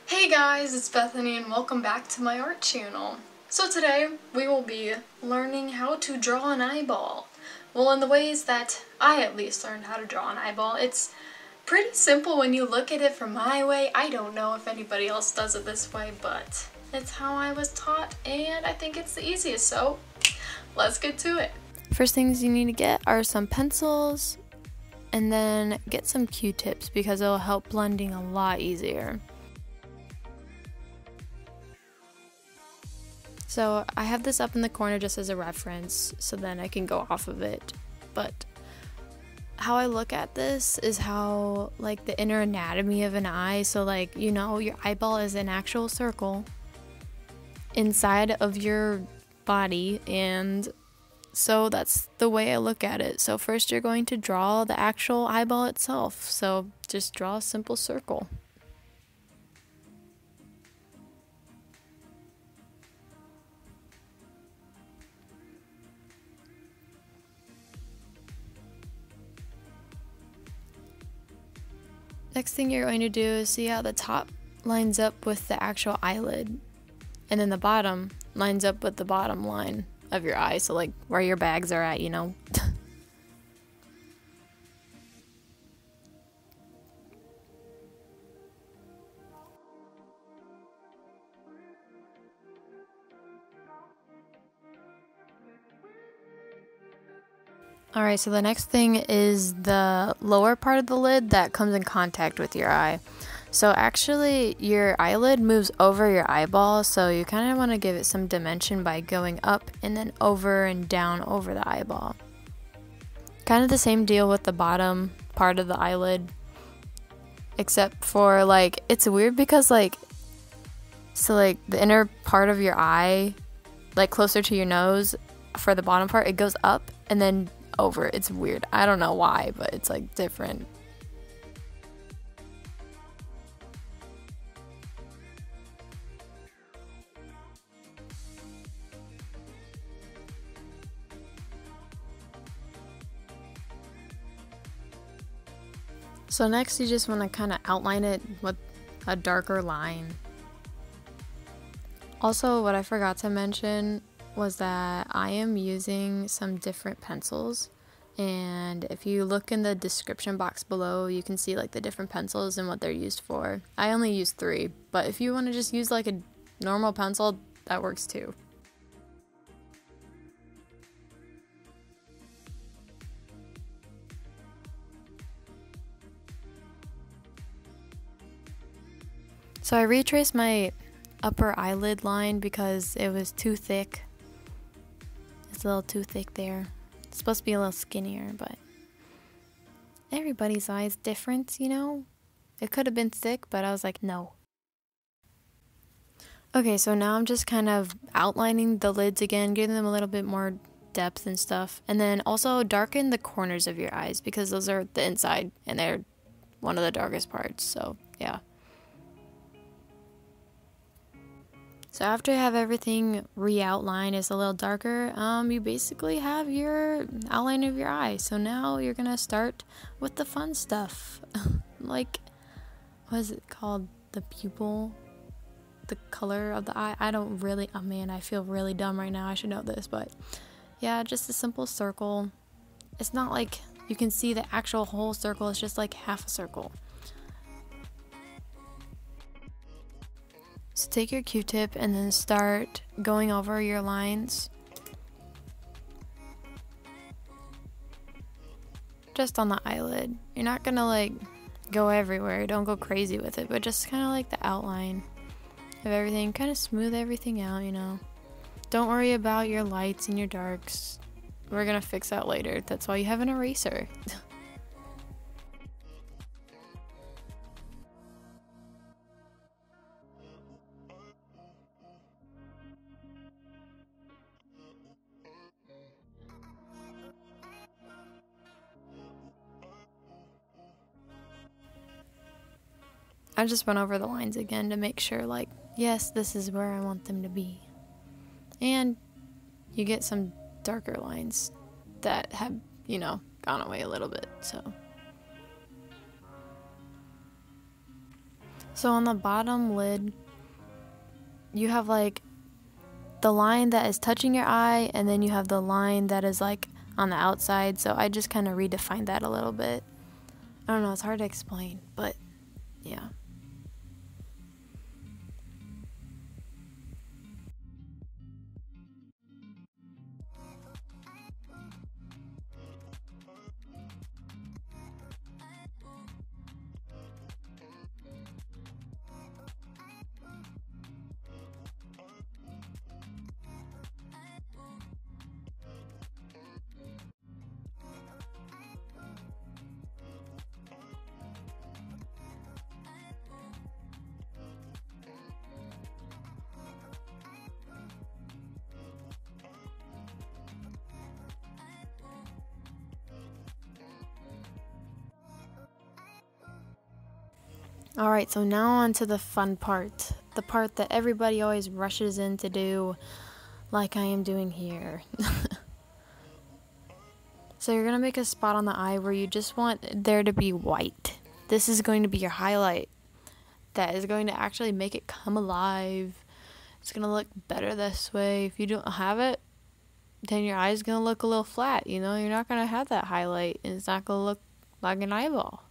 Hey guys, it's Bethany and welcome back to my art channel. So today we will be learning how to draw an eyeball. Well, in the ways that I at least learned how to draw an eyeball, it's pretty simple when you look at it from my way. I don't know if anybody else does it this way, but it's how I was taught and I think it's the easiest, so let's get to it. First things you need to get are some pencils and then get some Q-tips because it'll help blending a lot easier. So I have this up in the corner just as a reference so then I can go off of it. But how I look at this is how like the inner anatomy of an eye, so like your eyeball is an actual circle inside of your body, and so that's the way I look at it. So first you're going to draw the actual eyeball itself. So just draw a simple circle. Next thing you're going to do is see how the top lines up with the actual eyelid, and then the bottom lines up with the bottom line of your eye, so like where your bags are at, Alright, so the next thing is the lower part of the lid that comes in contact with your eye. So actually your eyelid moves over your eyeball, so you kind of want to give it some dimension by going up and then over and down over the eyeball. Kind of the same deal with the bottom part of the eyelid, except for like it's weird because the inner part of your eye, like closer to your nose, for the bottom part it goes up and then over. It's weird. I don't know why, but it's like different. So next you just want to kind of outline it with a darker line. Also, what I forgot to mention was that I am using some different pencils, and if you look in the description box below you can see like the different pencils and what they're used for. I only use 3, but if you want to just use like a normal pencil, that works too. So I retraced my upper eyelid line because it was too thick. It's a little too thick there. It's supposed to be a little skinnier, but everybody's eye is different, It could have been thick, but I was like, no. Okay, so now I'm just kind of outlining the lids again, giving them a little bit more depth and stuff. And then also darken the corners of your eyes because those are the inside and they're one of the darkest parts, so yeah. So after you have everything re-outlined, it's a little darker, you basically have your outline of your eye. So now you're gonna start with the fun stuff. Like, what is it called? The pupil? The color of the eye? Oh man, I feel really dumb right now. I should know this, but yeah, just a simple circle. It's not like you can see the actual whole circle, it's just like half a circle. So take your Q-tip and then start going over your lines. Just on the eyelid. You're not gonna like go everywhere, don't go crazy with it, but just kind of like the outline of everything. Kind of smooth everything out, Don't worry about your lights and your darks. We're gonna fix that later. That's why you have an eraser. I just went over the lines again to make sure, like, yes, this is where I want them to be. And you get some darker lines that have, gone away a little bit, so. So on the bottom lid, you have like the line that is touching your eye, and then you have the line that is like on the outside. So I just kind of redefined that a little bit. I don't know, it's hard to explain, but yeah. Alright, so now on to the fun part. The part that everybody always rushes in to do, like I am doing here. So you're going to make a spot on the eye where you just want there to be white. This is going to be your highlight that is going to actually make it come alive. It's going to look better this way. If you don't have it, then your eye is going to look a little flat, you know? You're not going to have that highlight, and it's not going to look like an eyeball.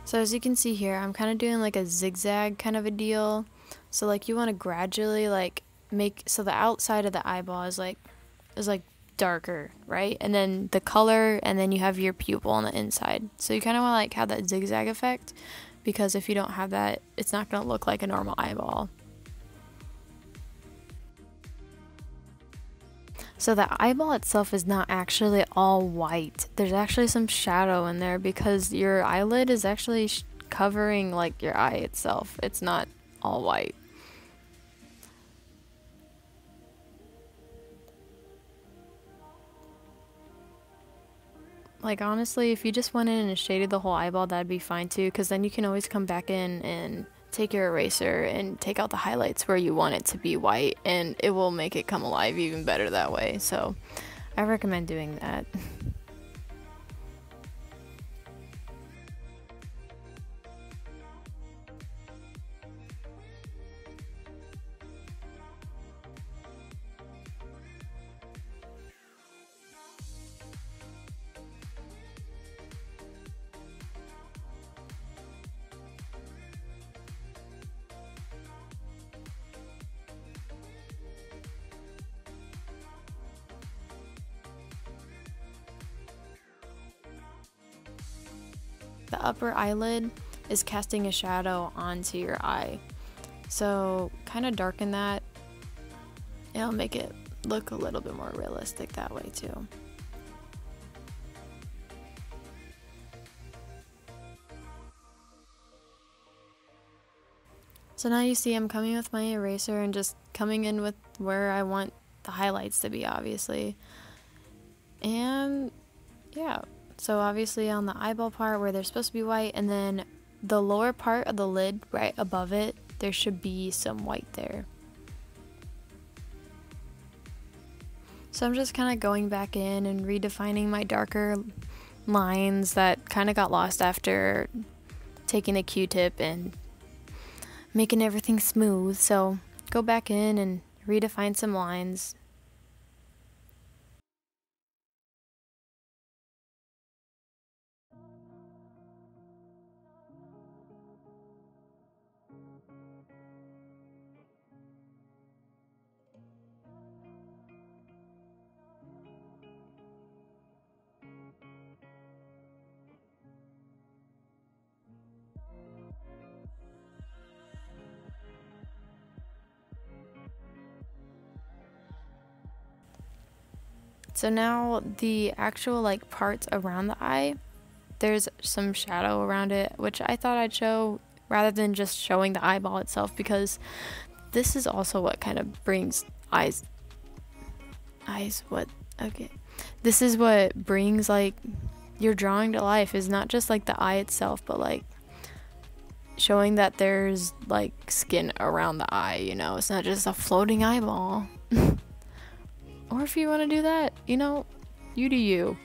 So as you can see here, I'm kind of doing like a zigzag kind of a deal. So like you want to gradually like make, so the outside of the eyeball is like darker, right? And then the color, and then you have your pupil on the inside. So you kind of want to like have that zigzag effect, because if you don't have that, it's not going to look like a normal eyeball. So the eyeball itself is not actually all white. There's actually some shadow in there because your eyelid is actually covering like your eye itself. It's not all white. Like honestly, if you just went in and shaded the whole eyeball, that'd be fine too, because then you can always come back in and take your eraser and take out the highlights where you want it to be white, and it will make it come alive even better that way. So I recommend doing that. The upper eyelid is casting a shadow onto your eye. So kind of darken that. It'll make it look a little bit more realistic that way too. So now you see I'm coming with my eraser and just coming in with where I want the highlights to be, obviously. And yeah. So obviously on the eyeball part where they're supposed to be white, and then the lower part of the lid right above it, there should be some white there. So I'm just kind of going back in and redefining my darker lines that kind of got lost after taking a Q-tip and making everything smooth. So go back in and redefine some lines. So now the actual like parts around the eye, there's some shadow around it, which I thought I'd show rather than just showing the eyeball itself, because this is also what kind of brings this is what brings like your drawing to life, is not just like the eye itself, but like showing that there's like skin around the eye, you know, it's not just a floating eyeball. Or if you want to do that, you know, you do you.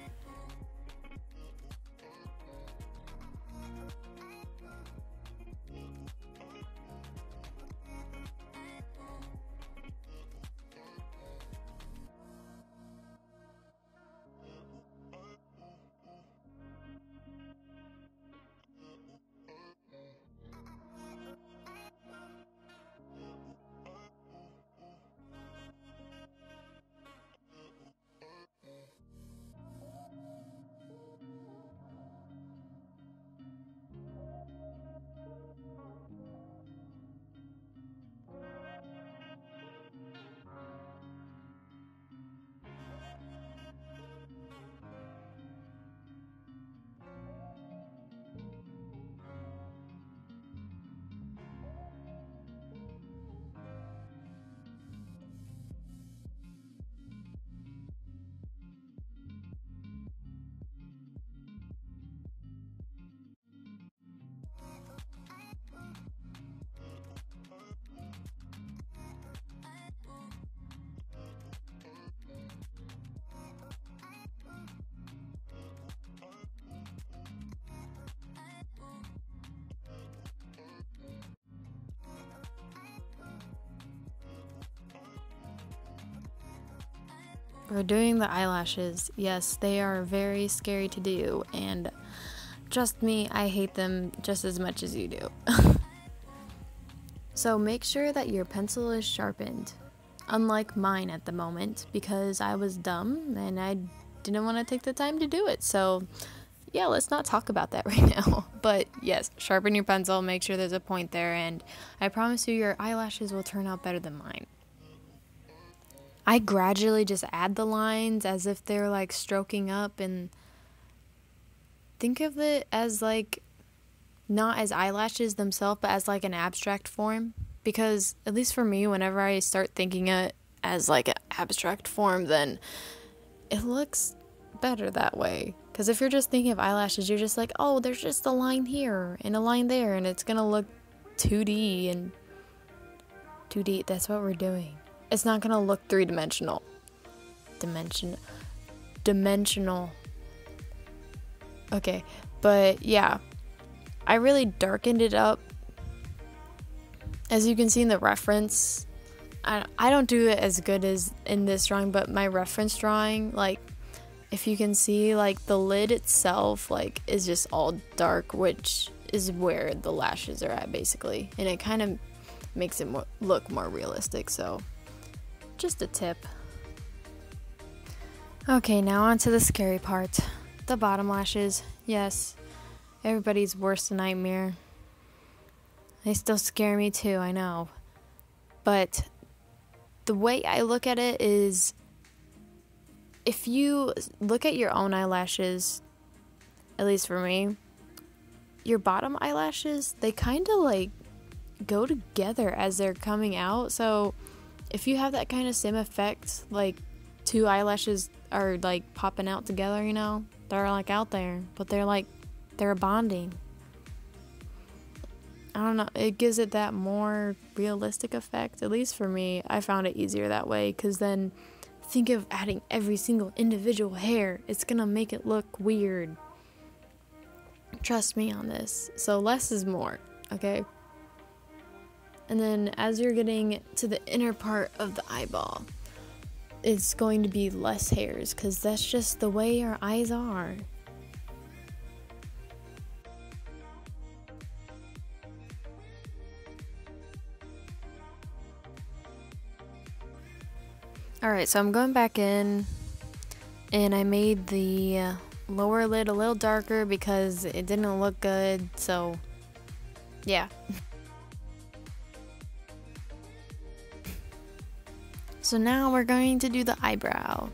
We're doing the eyelashes. Yes, they are very scary to do, and trust me, I hate them just as much as you do. So make sure that your pencil is sharpened, unlike mine at the moment, because I was dumb and I didn't want to take the time to do it. So yeah, let's not talk about that right now. But yes, sharpen your pencil, make sure there's a point there, and I promise you your eyelashes will turn out better than mine. I gradually just add the lines as if they're like stroking up, and think of it as like not as eyelashes themselves, but as like an abstract form, because at least for me, whenever I start thinking it as like an abstract form, then it looks better that way. Because if you're just thinking of eyelashes, you're just like, oh, there's just a line here and a line there, and it's gonna look 2D, and 2D, that's what we're doing. It's not gonna look three-dimensional. Dimensional. Okay, but yeah, I really darkened it up. As you can see in the reference, I don't do it as good as in this drawing, but my reference drawing, like, if you can see, like, the lid itself, like, is just all dark, which is where the lashes are at, basically. And it kind of makes it look more realistic, so just a tip. Okay, now on to the scary part. The bottom lashes. Yes, everybody's worst nightmare. They still scare me too, I know. But the way I look at it is, if you look at your own eyelashes, at least for me, your bottom eyelashes, they kind of like go together as they're coming out. So if you have that kind of same effect, like two eyelashes are like popping out together, you know, they're like out there, but they're bonding. I don't know, it gives it that more realistic effect. At least for me, I found it easier that way, because then think of adding every single individual hair. It's gonna make it look weird. Trust me on this. So less is more, okay? And then as you're getting to the inner part of the eyeball, it's going to be less hairs, because that's just the way our eyes are. Alright, so I'm going back in, and I made the lower lid a little darker because it didn't look good, so yeah. So now we're going to do the eyebrow.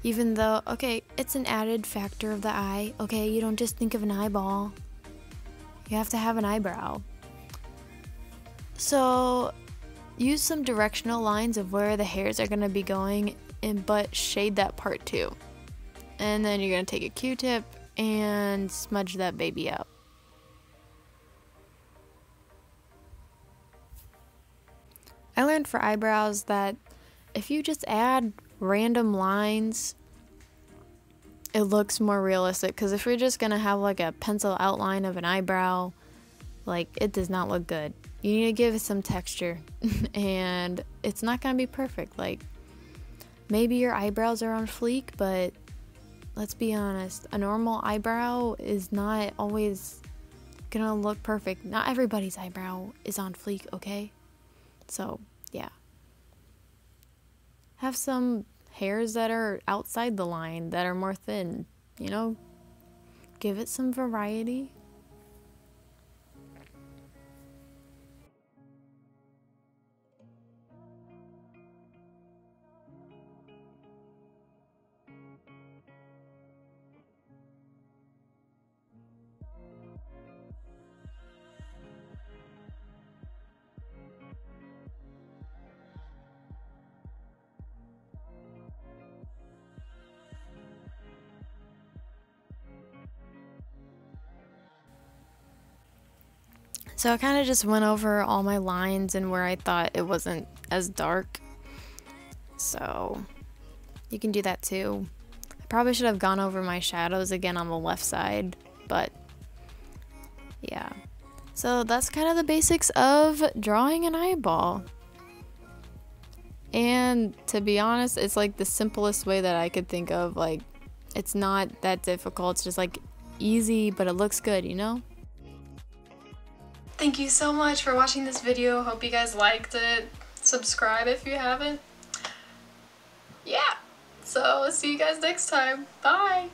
Even though, okay, it's an added factor of the eye. Okay, you don't just think of an eyeball. You have to have an eyebrow. So use some directional lines of where the hairs are going to be going, but shade that part too. And then you're going to take a Q-tip and smudge that baby out. I learned for eyebrows that if you just add random lines, it looks more realistic. Because if you're just going to have like a pencil outline of an eyebrow, like, it does not look good. You need to give it some texture. And it's not going to be perfect. Like, maybe your eyebrows are on fleek, but let's be honest, a normal eyebrow is not always gonna look perfect. Not everybody's eyebrow is on fleek, okay? So, yeah. Have some hairs that are outside the line, that are more thin, you know? Give it some variety. So I kind of just went over all my lines and where I thought it wasn't as dark. So you can do that too. I probably should have gone over my shadows again on the left side, but yeah. So that's kind of the basics of drawing an eyeball. And to be honest, it's like the simplest way that I could think of. Like, it's not that difficult. It's just like easy, but it looks good, you know? Thank you so much for watching this video. Hope you guys liked it. Subscribe if you haven't. Yeah. So see you guys next time. Bye.